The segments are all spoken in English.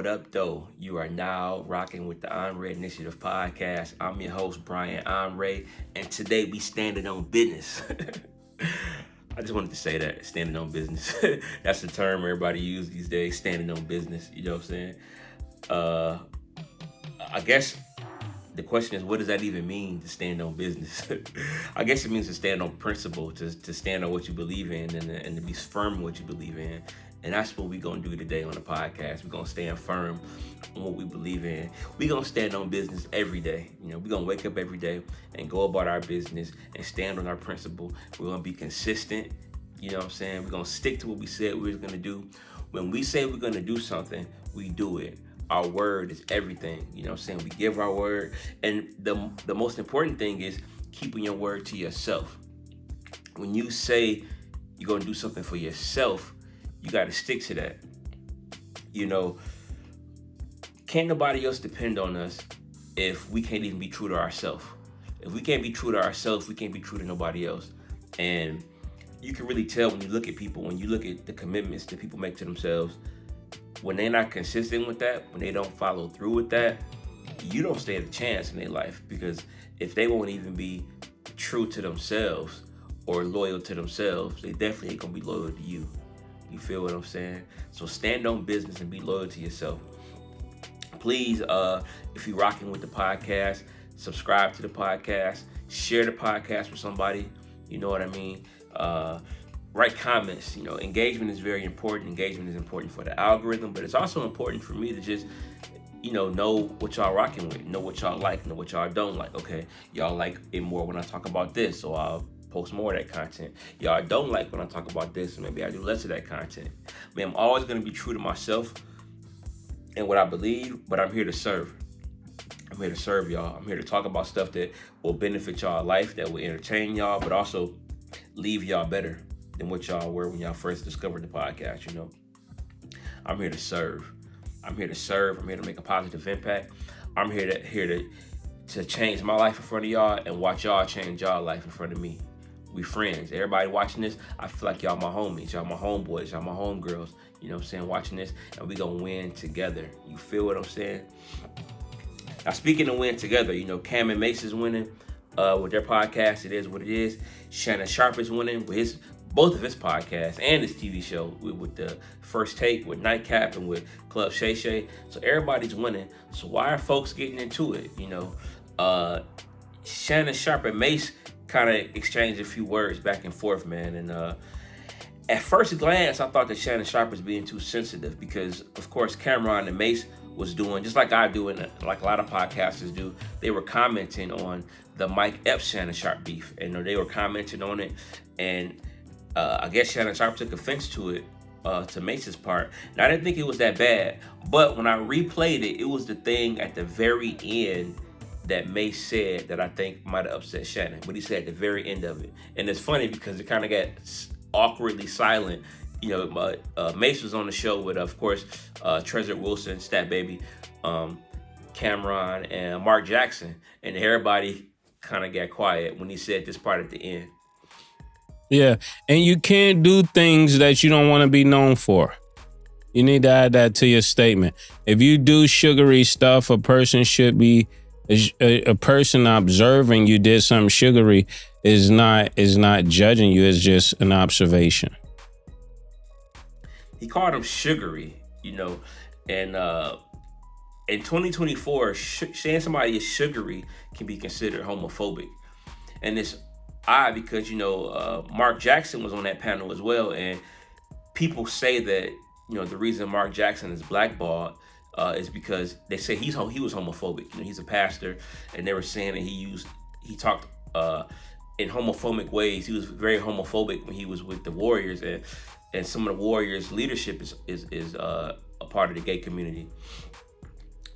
What up, though? You are now rocking with the Onrea Initiative podcast. I'm your host, Brian Onrea, and today we standing on business. I just wanted to say that, standing on business. That's the term everybody uses these days, standing on business. You know what I'm saying? I guess the question is, what does that even mean, to stand on business? I guess it means to stand on principle, to stand on what you believe in and to be firm in what you believe in. And that's what we're going to do today on the podcast. We're going to stand firm on what we believe in. We're going to stand on business every day. You know, we're going to wake up every day and go about our business and stand on our principle. We're going to be consistent. You know what I'm saying? We're going to stick to what we said we were going to do. When we say we're going to do something, we do it. Our word is everything. You know what I'm saying? We give our word. And the most important thing is keeping your word to yourself. When you say you're going to do something for yourself, you got to stick to that. You know, can't nobody else depend on us if we can't even be true to ourselves. If we can't be true to ourselves, we can't be true to nobody else. And you can really tell when you look at people, when you look at the commitments that people make to themselves, when they're not consistent with that, when they don't follow through with that, you don't stand a chance in their life. Because if they won't even be true to themselves or loyal to themselves, they definitely ain't gonna be loyal to you. You feel what I'm saying? So stand on business and be loyal to yourself. Please, if you're rocking with the podcast, subscribe to the podcast, share the podcast with somebody. You know what I mean? Write comments. You know, engagement is very important. Engagement is important for the algorithm, but it's also important for me to just, know what y'all rocking with, know what y'all like, know what y'all don't like. Okay, y'all like it more when I talk about this, so I'll post more of that content. Y'all don't like when I talk about this, so maybe I do less of that content. I mean, I'm always going to be true to myself and what I believe, but I'm here to serve. I'm here to serve y'all. I'm here to talk about stuff that will benefit y'all life, that will entertain y'all, but also leave y'all better than what y'all were when y'all first discovered the podcast. You know, I'm here to serve. I'm here to serve. I'm here to make a positive impact. I'm here to change my life in front of y'all and watch y'all change y'all life in front of me. We friends. Everybody watching this, I feel like y'all my homies, y'all my homeboys, y'all my homegirls. You know what I'm saying? Watching this, and we gonna win together. You feel what I'm saying? Now, speaking of win together, Cam and Mase is winning with their podcast. It is what it is. Shannon Sharpe is winning with both of his podcasts and his TV show with the First Take, with Nightcap, and with Club Shay Shay. So everybody's winning. So why are folks getting into it? Shannon Sharpe and Mase kind of exchanged a few words back and forth, man. And at first glance, I thought that Shannon Sharpe was being too sensitive because, of course, Cameron and Mase was doing, just like I do and like a lot of podcasters do, they were commenting on the Mike Epps Shannon Sharpe beef. And they were commenting on it. And I guess Shannon Sharpe took offense to it, to Mase's part. And I didn't think it was that bad. But when I replayed it, it was the thing at the very end that Mase said that I think might have upset Shannon. What he said at the very end of it. And it's funny because it kind of got awkwardly silent. Mase was on the show with, of course, Treasure Wilson, Stat Baby, Cameron, and Mark Jackson. And everybody kind of got quiet when he said this part at the end. Yeah, and you can't do things that you don't want to be known for. You need to add that to your statement. If you do sugary stuff, a person should be, a person observing you did something sugary is not judging you. It's just an observation. He called him sugary, and in 2024, saying somebody is sugary can be considered homophobic. And it's odd because, Mark Jackson was on that panel as well. And people say that, the reason Mark Jackson is blackballed is because they say he was homophobic. He's a pastor, and they were saying that he talked in homophobic ways. He was very homophobic when he was with the Warriors, and some of the Warriors' leadership is a part of the gay community.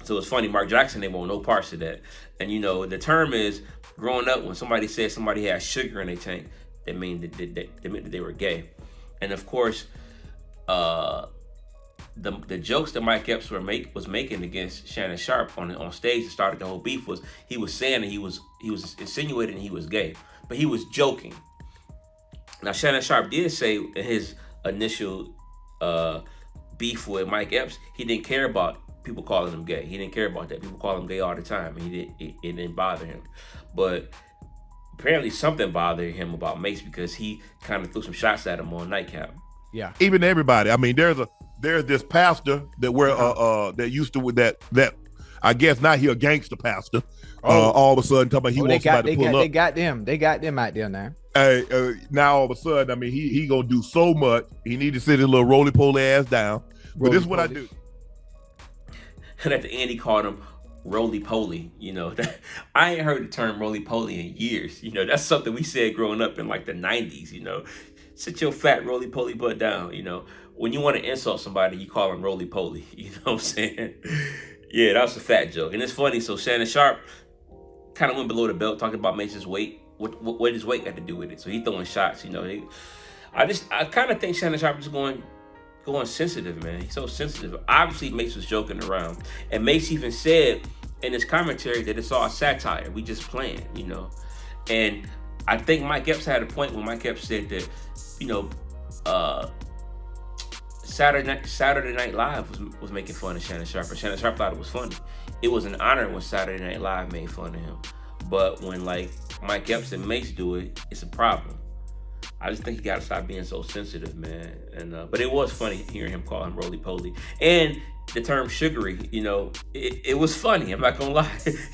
So it's funny, Mark Jackson, they want no parts of that. And the term is, growing up, when somebody said somebody had sugar in their tank, that meant that they were gay. And of course, the jokes that Mike Epps was making against Shannon Sharpe on stage that started the whole beef was he was saying that he was insinuating he was gay, but he was joking. Now Shannon Sharpe did say in his initial beef with Mike Epps, he didn't care about people calling him gay. He didn't care about that. People call him gay all the time, and it didn't bother him. But apparently something bothered him about Mase because he kind of threw some shots at him on Nightcap. Yeah. Even everybody. I mean, there's this pastor that that used to with that I guess now he a gangster pastor. All of a sudden, talking about he wants somebody to pull up. They got them out there now. Now all of a sudden, I mean, he gonna do so much. He need to sit his little roly-poly ass down. But this is what I do. And at the end, he called him roly-poly. You know, I ain't heard the term roly-poly in years. You know, that's something we said growing up in like the 90s, you know. Sit your fat roly-poly butt down, you know. When you want to insult somebody, you call them roly-poly. You know what I'm saying? Yeah, that was a fat joke. And it's funny, so Shannon Sharpe kind of went below the belt talking about Mace's weight. What his weight got to do with it? So he throwing shots, you know. I kind of think Shannon Sharpe is going sensitive, man. He's so sensitive. Obviously, Mase was joking around. And Mase even said in his commentary that it's all satire. We just playing, you know. And I think Mike Epps had a point when Mike Epps said that, you know, Saturday Night Live was making fun of Shannon Sharpe. And Shannon Sharpe thought it was funny. It was an honor when Saturday Night Live made fun of him. But when like Mike Epps and Mase do it, it's a problem. I just think he got to stop being so sensitive, man. And but it was funny hearing him call him roly-poly. And the term sugary, you know, it was funny. I'm not gonna lie.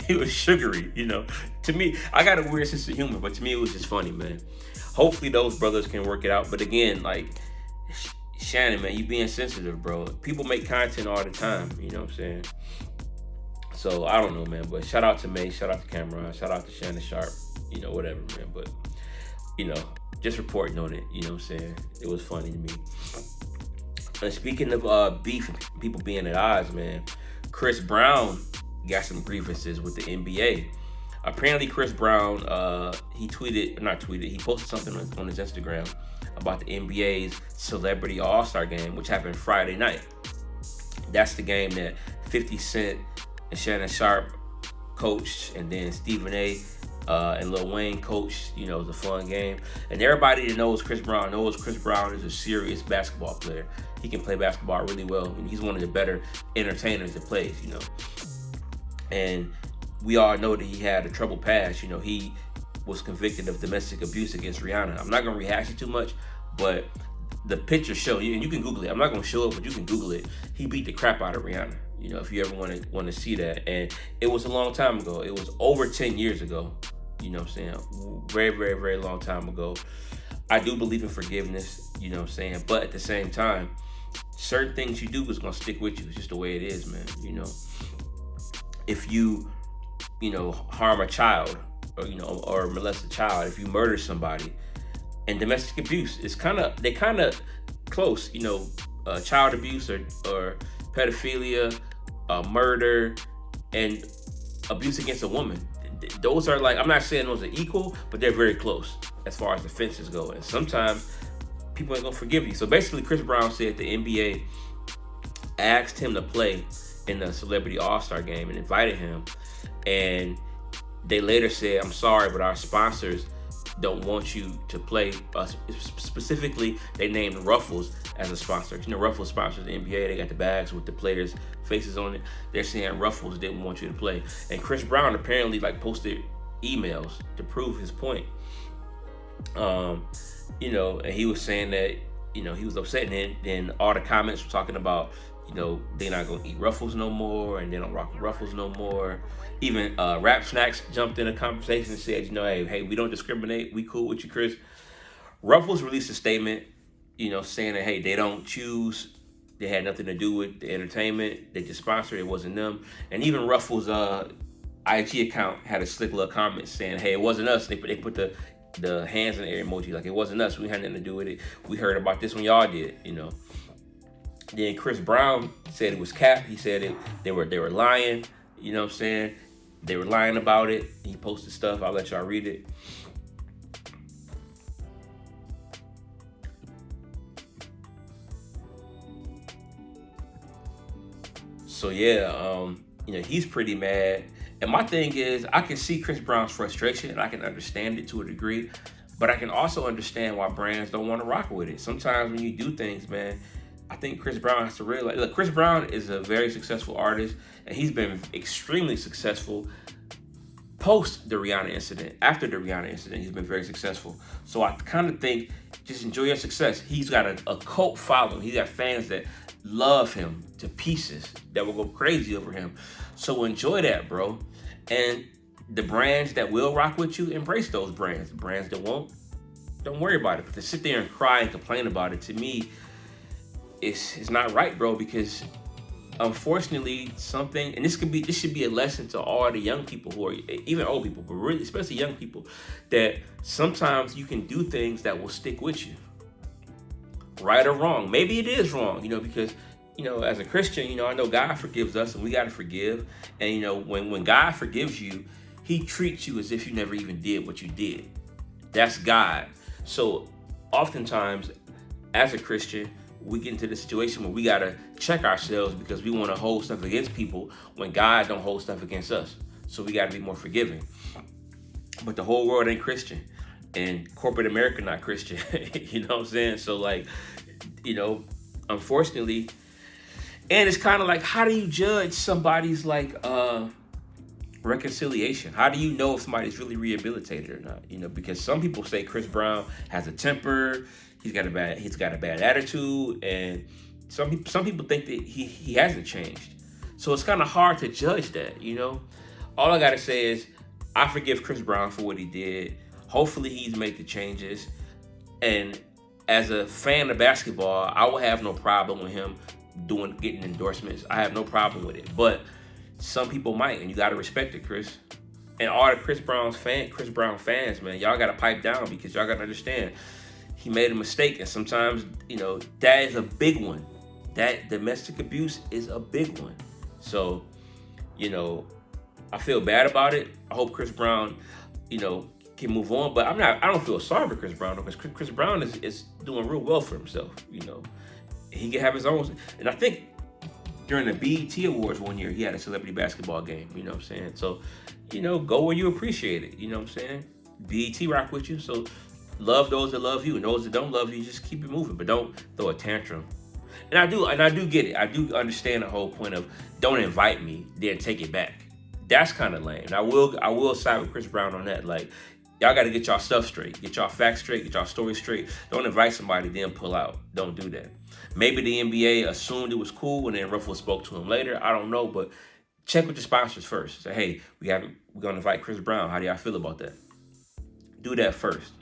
It was sugary, you know. To me, I got a weird sense of humor, but to me it was just funny, man. Hopefully those brothers can work it out. But again, like Shannon, man, you being sensitive, bro. People make content all the time, you know what I'm saying? So I don't know, man. But shout out to Mase, shout out to Cameron, shout out to Shannon Sharpe, you know, whatever, man. But you know, just reporting on it, you know what I'm saying? It was funny to me. And speaking of beef, people being at odds, man, Chris Brown got some grievances with the NBA. Apparently, Chris Brown, he posted something on his Instagram about the NBA's Celebrity All Star Game, which happened Friday night. That's the game that 50 Cent and Shannon Sharpe coached, and then Stephen A. And Lil Wayne coached. You know, it was a fun game. And everybody that knows Chris Brown knows Chris Brown is a serious basketball player. He can play basketball really well, and he's one of the better entertainers that plays, you know. And we all know that he had a troubled past. You know, he was convicted of domestic abuse against Rihanna. I'm not going to rehash it too much, but the pictures show, and you can Google it. I'm not going to show it, but you can Google it. He beat the crap out of Rihanna, you know, if you ever want to see that. And it was a long time ago. It was over 10 years ago. You know what I'm saying? Very, very, very long time ago. I do believe in forgiveness, you know what I'm saying? But at the same time, certain things you do is going to stick with you. It's just the way it is, man, you know? If you know, harm a child or, you know, or molest a child, if you murder somebody, and domestic abuse, they're kind of close, you know, child abuse or pedophilia, murder, and abuse against a woman. Those are like, I'm not saying those are equal, but they're very close as far as offenses go. And sometimes people ain't gonna forgive you. So basically, Chris Brown said the NBA asked him to play in the Celebrity All Star Game and invited him. And they later said, I'm sorry, but our sponsors don't want you to play. Specifically, they named Ruffles as a sponsor. You know, Ruffles sponsors the NBA. They got the bags with the players' faces on it. They're saying Ruffles didn't want you to play. And Chris Brown apparently like posted emails to prove his point. You know, and he was saying that, you know, he was upset. And then all the comments were talking about, you know, they're not gonna eat Ruffles no more, and they don't rock with Ruffles no more. Even Rap Snacks jumped in a conversation and said, you know, hey, we don't discriminate. We cool with you, Chris. Ruffles released a statement, you know, saying that, hey, they don't choose. They had nothing to do with the entertainment. They just sponsored. It wasn't them. And even Ruffles' IG account had a slick little comment saying, hey, it wasn't us. They put the hands in the air emoji, like it wasn't us. We had nothing to do with it. We heard about this when y'all did, you know. Then Chris Brown said it was cap. He said they were lying. You know what I'm saying? They were lying about it. He posted stuff. I'll let y'all read it. So yeah, you know, he's pretty mad. And my thing is, I can see Chris Brown's frustration and I can understand it to a degree, but I can also understand why brands don't want to rock with it. Sometimes when you do things, man, I think Chris Brown has to realize. Look, Chris Brown is a very successful artist, and he's been extremely successful post the Rihanna incident. After the Rihanna incident, he's been very successful. So I kind of think just enjoy your success. He's got a cult following. He's got fans that love him to pieces, that will go crazy over him. So enjoy that, bro. And the brands that will rock with you, embrace those brands. The brands that won't, don't worry about it. But to sit there and cry and complain about it, to me, it's not right, bro, because unfortunately something, and this should be a lesson to all the young people who are, even old people, but really especially young people, that sometimes you can do things that will stick with you, right or wrong. Maybe it is wrong, because as a Christian, I know God forgives us and we got to forgive. And when God forgives you, he treats you as if you never even did what you did. That's God. So oftentimes as a Christian, we get into the situation where we got to check ourselves because we want to hold stuff against people when God don't hold stuff against us. So we got to be more forgiving. But the whole world ain't Christian, and corporate America not Christian. You know what I'm saying? So unfortunately, and it's kind of like, how do you judge somebody's reconciliation? How do you know if somebody's really rehabilitated or not? Because some people say Chris Brown has a temper, he's got a bad attitude, and some people think that he hasn't changed. So it's kind of hard to judge that. All I gotta say is I forgive Chris Brown for what he did. Hopefully he's made the changes, and as a fan of basketball, I will have no problem with him getting endorsements. I have no problem with it, but some people might, and you got to respect it, Chris. And all the Chris Brown fans, man, y'all got to pipe down, because y'all got to understand he made a mistake, and sometimes that is a big one. That domestic abuse is a big one. So I feel bad about it. I hope Chris Brown can move on, but I don't feel sorry for Chris Brown, because Chris Brown is doing real well for himself. He can have his own, and I think during the BET Awards one year, he had a celebrity basketball game, you know what I'm saying? So, go where you appreciate it, you know what I'm saying? BET rock with you, so love those that love you, and those that don't love you, just keep it moving, but don't throw a tantrum. And I do get it. I do understand the whole point of don't invite me, then take it back. That's kind of lame. And I will side with Chris Brown on that. Like, y'all got to get y'all stuff straight, get y'all facts straight, get y'all story straight. Don't invite somebody, then pull out. Don't do that. Maybe the NBA assumed it was cool, and then Ruffles spoke to him later. I don't know, but check with your sponsors first. Say, hey, we're gonna invite Chris Brown. How do y'all feel about that? Do that first,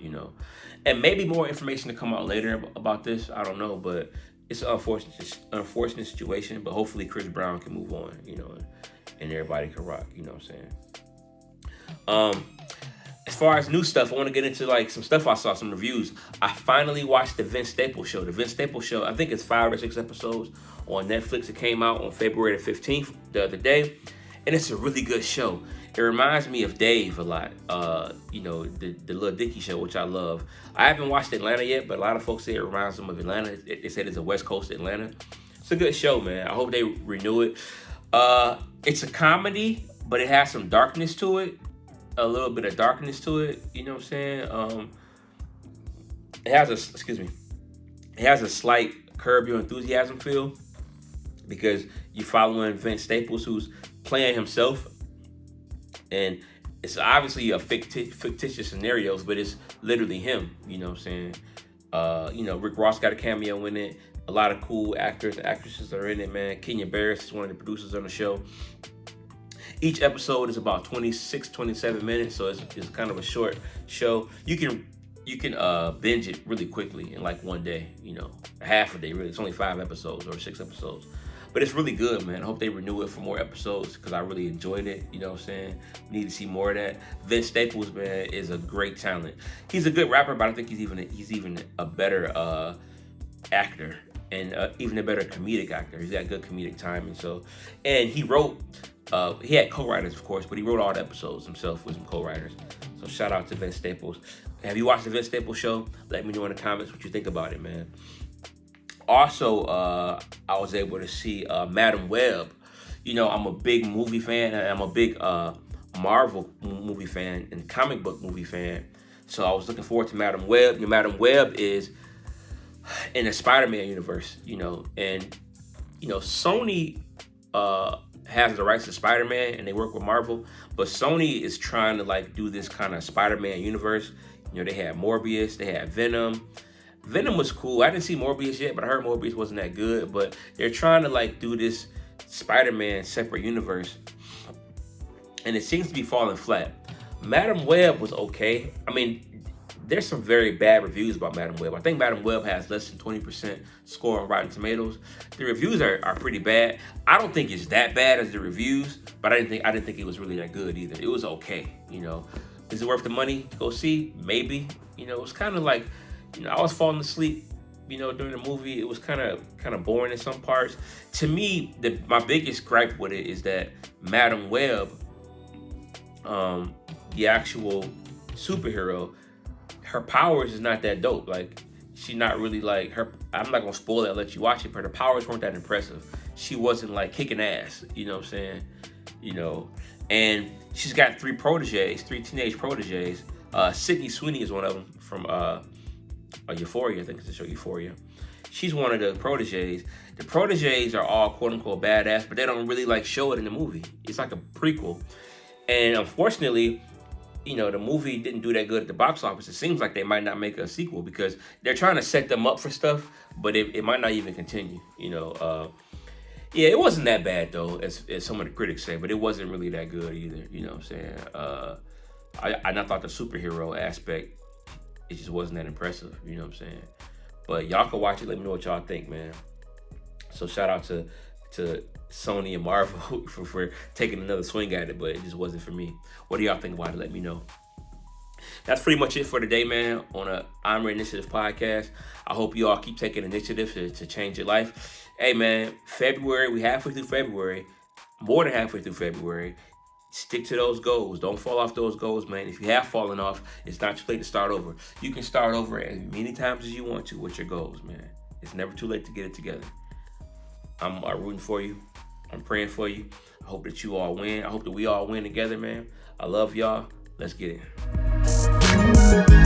And maybe more information to come out later about this. I don't know, but it's an unfortunate situation. But hopefully Chris Brown can move on, and everybody can rock. You know what I'm saying? As far as new stuff, I want to get into some stuff I saw, some reviews. I finally watched the Vince Staples show. The Vince Staples show, I think it's 5 or 6 episodes on Netflix. It came out on February the 15th, the other day. And it's a really good show. It reminds me of Dave a lot. The Lil Dicky show, which I love. I haven't watched Atlanta yet, but a lot of folks say it reminds them of Atlanta. They said it's a West Coast Atlanta. It's a good show, man. I hope they renew it. It's a comedy, but it has some darkness to it. A little bit of darkness to it, you know what I'm saying? It has a slight Curb Your Enthusiasm feel, because you're following Vince Staples, who's playing himself, and it's obviously a fictitious scenarios, but it's literally him, you know what I'm saying? Rick Ross got a cameo in it. A lot of cool actors and actresses are in it, man. Kenya Barris is one of the producers on the show. Each episode is about 26, 27 minutes, so it's kind of a short show. You can binge it really quickly in one day, half a day, really. It's only 5 episodes or 6 episodes. But it's really good, man. I hope they renew it for more episodes, because I really enjoyed it, you know what I'm saying? We need to see more of that. Vince Staples, man, is a great talent. He's a good rapper, but I think he's even a better actor, and even a better comedic actor. He's got good comedic timing. And he wrote, he had co-writers, of course, but he wrote all the episodes himself with some co-writers. So shout out to Vince Staples. Have you watched the Vince Staples show? Let me know in the comments what you think about it, man. Also, I was able to see Madam Web. I'm a big movie fan, and I'm a big Marvel movie fan and comic book movie fan. So I was looking forward to Madam Web. Madam Web is in the Spider-Man universe, you know, and you know, Sony has the rights to Spider-Man and they work with Marvel, but Sony is trying to like do this kind of Spider-Man universe. You know, they had Morbius, they had Venom. Venom was cool. I didn't see Morbius yet, but I heard Morbius wasn't that good. But they're trying to like do this Spider-Man separate universe, and it seems to be falling flat. Madam Web was okay. I mean, there's some very bad reviews about Madam Web. I think Madam Web has less than 20% score on Rotten Tomatoes. The reviews are pretty bad. I don't think it's that bad as the reviews, but I didn't think it was really that good either. It was okay, you know. Is it worth the money to go see? Maybe. You know, it's kind of like, you know, I was falling asleep, you know, during the movie. It was kind of boring in some parts. To me, my biggest gripe with it is that Madam Web, the actual superhero, her powers is not that dope. Like, she's not really like her. I'm not gonna spoil it and let you watch it, but her powers weren't that impressive. She wasn't like kicking ass, you know what I'm saying? You know, and she's got three teenage proteges. Sydney Sweeney is one of them from Euphoria. I think it's the show Euphoria. She's one of the proteges. The proteges are all quote unquote badass, but they don't really like show it in the movie. It's like a prequel, and unfortunately, you know, the movie didn't do that good at the box office. It seems like they might not make a sequel because they're trying to set them up for stuff, but it might not even continue, you know. Yeah, it wasn't that bad, though, as some of the critics say, but it wasn't really that good either, you know what I'm saying? I thought the superhero aspect, it just wasn't that impressive, you know what I'm saying? But y'all can watch it, let me know what y'all think, man. So shout out to Sony and Marvel for taking another swing at it, but it just wasn't for me. What do y'all think about it? Let me know. That's pretty much it for today, man, on a Onrea Initiative podcast. I hope you all keep taking initiative to change your life. Hey, man, February, we halfway through February, more than halfway through February. Stick to those goals. Don't fall off those goals, man. If you have fallen off, it's not too late to start over. You can start over as many times as you want to with your goals, man. It's never too late to get it together. I'm rooting for you. I'm praying for you. I hope that you all win. I hope that we all win together, man. I love y'all. Let's get it.